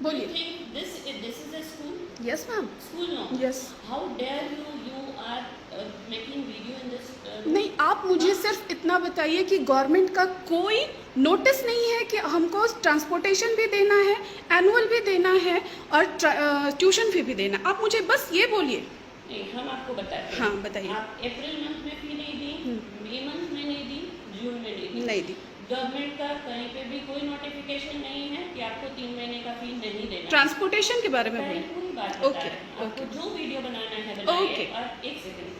बोलिए। This is a school? Yes ma'am. School no? Yes. How dare you are making video in this नहीं, आप मुझे सिर्फ इतना बताइए कि गवर्नमेंट का कोई नोटिस नहीं है कि हमको ट्रांसपोर्टेशन भी देना है, एनुअल भी देना है और ट्यूशन फी भी देना। आप मुझे बस ये बोलिए। नहीं, हम आपको बताते हैं। हाँ बताइए। आप अप्रैल मंथ में फी नहीं दी, मई मंथ में नहीं दी, जून में नहीं दी। गवर्नमेंट का कहीं पे भी कोई नोटिफिकेशन नहीं है कि आपको 3 महीने का फी नहीं देना। ट्रांसपोर्टेशन के बारे में बोलिए। पूरी बात बता रहे हैं। आपको जो वीडियो बनाना है बनाइए। और एक second,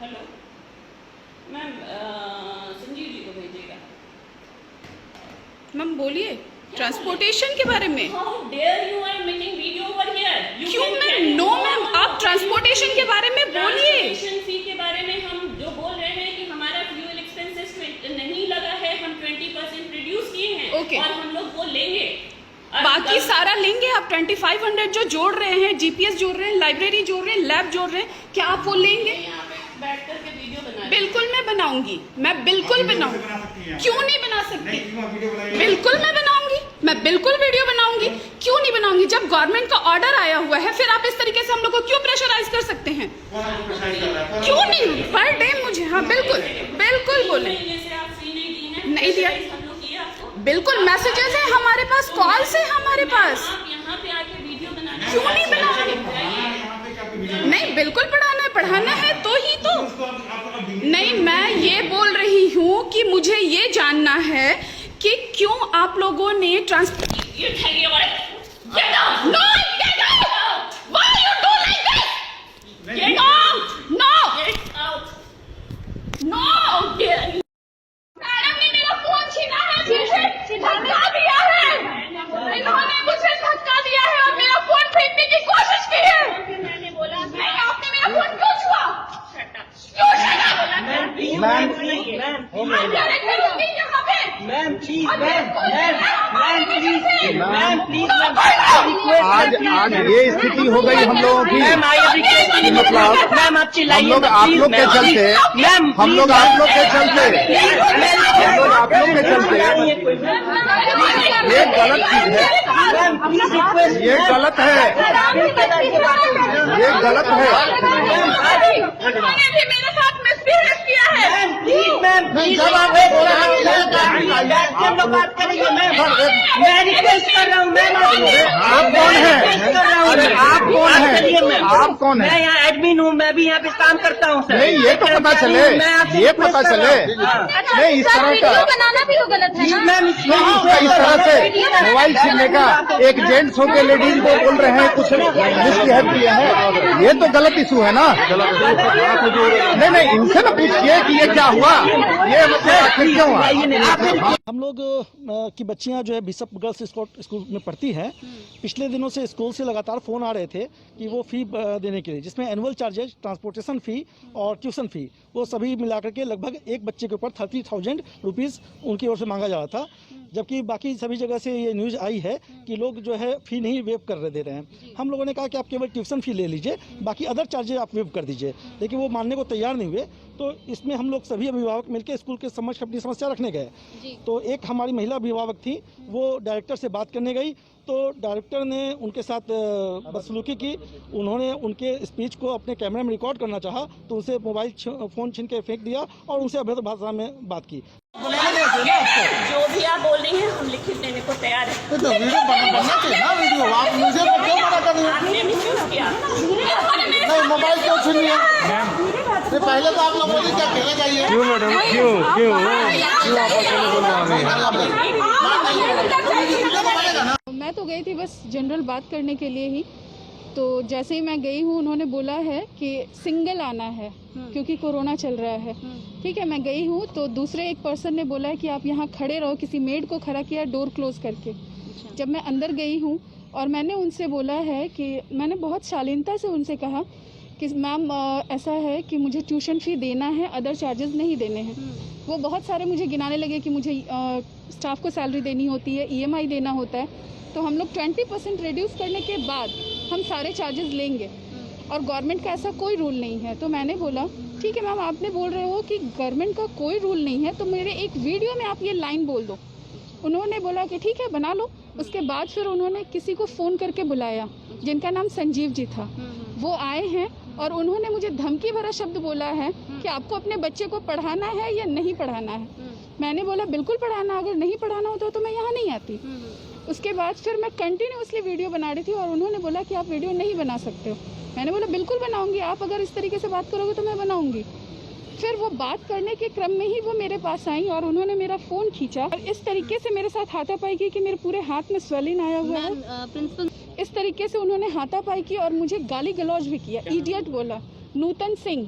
hello ma'am, Sanjeev ji को भेजिएगा। मैम बोलिए ट्रांसपोर्टेशन के बारे में। How dare you are making video over here? क्यों मैम? नो मैम, आप ट्रांसपोर्टेशन के बारे में बोलिए। ट्रांसपोर्टेशन फी के बारे में हम जो बोल रहे हैं कि हमारा फ्यूल एक्सपेंसेस नहीं लगा है, हम 20% रिड्यूस किए हैं। Okay. और हम लोग वो लेंगे। बाकी सारा लेंगे। आप 2500 जो जोड़ रहे हैं, जीपीएस जोड़ रहे हैं, लाइब्रेरी जोड़ रहे हैं, लैब जोड़ रहे हैं, क्या आप वो लेंगे? यहाँ पे बैठ करके वीडियो बना। बिल्कुल मैं बनाऊंगी, मैं बिल्कुल बनाऊंगी। क्यों नहीं बना सकती? बिल्कुल मैं बनाऊंगी, मैं बिल्कुल वीडियो बनाऊंगी। क्यों नहीं बनाऊंगी? जब गवर्नमेंट का ऑर्डर आया हुआ है, फिर आप इस तरीके से हम लोग को क्यों प्रेशराइज कर सकते हैं? क्यों नहीं? पर डे मुझे, हाँ बिल्कुल बिल्कुल बोले। नहीं दिया, बिल्कुल मैसेजेस है हमारे पास, कॉल्स है हमारे पास। यहाँ पे आके वीडियो बनाना। क्यों नहीं बनाऊंगी? नहीं, बिल्कुल पढ़ाना है तो ही तो। नहीं, मैं ये बोल रही हूँ कि मुझे ये जानना है कि क्यों आप लोगों ने मैडम ने मेरा फोन छीना है, धक्का दिया है, इन्होंने मुझे धक्का दिया है और मेरा फोन फेंकने की कोशिश की है। मैंने बोला नहीं, आपने मेरा फोन क्यों छुआ? क्यों छुआ? आज ये स्थिति हो गई हम लोगों की। हम लोग आप लोग के चलते ये गलत चीज है, ये गलत है, ये गलत है। उन्होंने भी मेरे साथ मिसबिहेव किया है। मैं रिक्वेस्ट कर रहा हूँ मैम। आप कौन है? अरे आप कौन है? आप कौन है? मैं यहाँ एडमिन हूँ, मैं भी यहाँ पे काम करता हूँ सर। नहीं, ये तो पता चले, ये पता चले। नहीं, इस तरह का बनाना भी वो गलत है ना? मैम इस तरह से मोबाइल छीनने का एक जेंट्स होकर लेडीज को बोल रहे हैं कुछ मिसबिहेव किए हैं, ये तो गलत इशू है ना। नहीं, इनसे ना पूछिए कि ये क्या हुआ, ये मतलब क्यों हुआ। हम लोग की बच्चियां जो है बिशप गर्ल्स स्कूल में पढ़ती हैं। पिछले दिनों से स्कूल से लगातार फ़ोन आ रहे थे कि वो फ़ी देने के लिए, जिसमें एनुअल चार्जेज, ट्रांसपोर्टेशन फ़ी और ट्यूशन फ़ी, वो सभी मिलाकर के लगभग एक बच्चे के ऊपर 30,000 रुपीज़ उनकी ओर से मांगा जा रहा था। जबकि बाकी सभी जगह से ये न्यूज़ आई है कि लोग जो है फ़ी नहीं वेव कर दे रहे हैं। हम लोगों ने कहा कि आप केवल ट्यूशन फ़ी ले लीजिए, बाकी अदर चार्जेज आप वेव कर दीजिए, लेकिन वो मानने को तैयार नहीं हुए। तो इसमें हम लोग सभी अभिभावक मिलकर स्कूल के समक्ष अपनी समस्या रखने गए। तो एक हमारी महिला अभिभावक थी, वो डायरेक्टर से बात करने गई, तो डायरेक्टर ने उनके साथ बदसलूकी की। उन्होंने उनके स्पीच को अपने कैमरे में रिकॉर्ड करना चाहा, तो उनसे मोबाइल फ़ोन छीन के फेंक दिया और उनसे अभद्र भाषा में बात की। जो भी आप बोल रही हैं हम लिखित देने को तैयार है। तो वीडियो बनना चाहिए ना, वीडियो आप मुझे क्यों मना कर रही हैं? आपने मिसयूज किया। नहीं, मोबाइल क्यों छीन लिया? पहले तो आप लोग बोलिए कि अकेले जाइए। क्यों मैडम, क्यों मैं तो गई थी बस जनरल बात करने के लिए ही। तो जैसे ही मैं गई हूँ, उन्होंने बोला है कि सिंगल आना है क्योंकि कोरोना चल रहा है। ठीक है, मैं गई हूँ तो दूसरे एक पर्सन ने बोला है कि आप यहाँ खड़े रहो, किसी मेड को खड़ा किया डोर क्लोज करके। जब मैं अंदर गई हूँ और मैंने उनसे बोला है कि मैंने बहुत शालीनता से उनसे कहा कि मैम ऐसा है कि मुझे ट्यूशन फ़ी देना है, अदर चार्जेस नहीं देने हैं। वो बहुत सारे मुझे गिनाने लगे कि मुझे स्टाफ को सैलरी देनी होती है, EMI देना होता है। तो हम लोग 20% रिड्यूस करने के बाद हम सारे चार्जेस लेंगे। और गवर्नमेंट का ऐसा कोई रूल नहीं है। तो मैंने बोला ठीक है मैम, आपने बोल रहे हो कि गवर्नमेंट का कोई रूल नहीं है, तो मेरे एक वीडियो में आप ये लाइन बोल दो। उन्होंने बोला कि ठीक है बना लो। उसके बाद फिर उन्होंने किसी को फ़ोन करके बुलाया जिनका नाम संजीव जी था। वो आए हैं और उन्होंने मुझे धमकी भरा शब्द बोला है कि आपको अपने बच्चे को पढ़ाना है या नहीं पढ़ाना है। मैंने बोला बिल्कुल पढ़ाना, अगर नहीं पढ़ाना होता तो मैं यहाँ नहीं आती। उसके बाद फिर मैं कंटिन्यूसली वीडियो बना रही थी और उन्होंने बोला कि आप वीडियो नहीं बना सकते हो। मैंने बोला बिल्कुल बनाऊंगी, आप अगर इस तरीके से बात करोगे तो मैं बनाऊंगी। फिर वो बात करने के क्रम में ही वो मेरे पास आई और उन्होंने मेरा फ़ोन खींचा और इस तरीके से मेरे साथ हाथापाई की कि मेरे पूरे हाथ में स्वेलिंग आया हुआ है। प्रिंसिपल इस तरीके से उन्होंने हाथापाई की और मुझे गाली गलौज भी किया, इडियट बोला। नूतन सिंह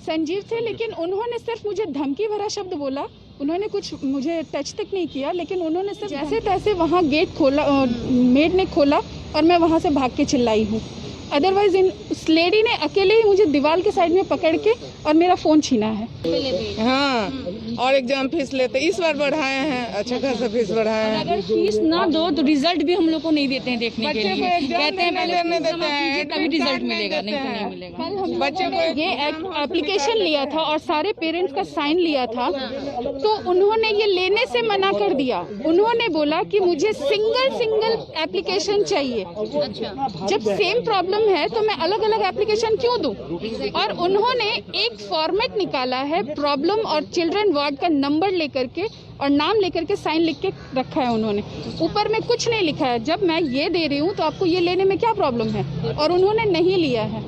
संजीव थे, लेकिन उन्होंने सिर्फ मुझे धमकी भरा शब्द बोला। उन्होंने कुछ मुझे टच तक नहीं किया, लेकिन उन्होंने सिर्फ जैसे तैसे वहाँ गेट खोला, मेड ने खोला और मैं वहाँ से भाग के चिल्लाई हूँ। अदरवाइज उस लेडी ने अकेले ही मुझे दीवार के साइड में पकड़ के और मेरा फ़ोन छीना है। हाँ, और एग्जाम फीस लेते इस बार बढ़ाए हैं, अच्छा खासा फीस बढ़ाया है। अगर फीस ना दो तो रिजल्ट भी हम लोग को नहीं देते हैं देखने के लिए। कहते हैं पहले देते हैं तभी रिजल्ट मिलेगा, नहीं तो नहीं मिलेगा। कल हम बच्चे को ये एप्लीकेशन लिया था और सारे पेरेंट्स का साइन लिया था, तो उन्होंने ये लेने से मना कर दिया। उन्होंने बोला कि मुझे सिंगल एप्लीकेशन चाहिए। अच्छा, जब सेम प्रॉब्लम है तो मैं अलग अलग एप्लीकेशन क्यों दूं? और उन्होंने एक फॉर्मेट निकाला है प्रॉब्लम और चिल्ड्रन वार्ड का नंबर लेकर के और नाम लेकर के साइन लिख के रखा है उन्होंने। ऊपर में कुछ नहीं लिखा है। जब मैं ये दे रही हूँ तो आपको ये लेने में क्या प्रॉब्लम है? और उन्होंने नहीं लिया है।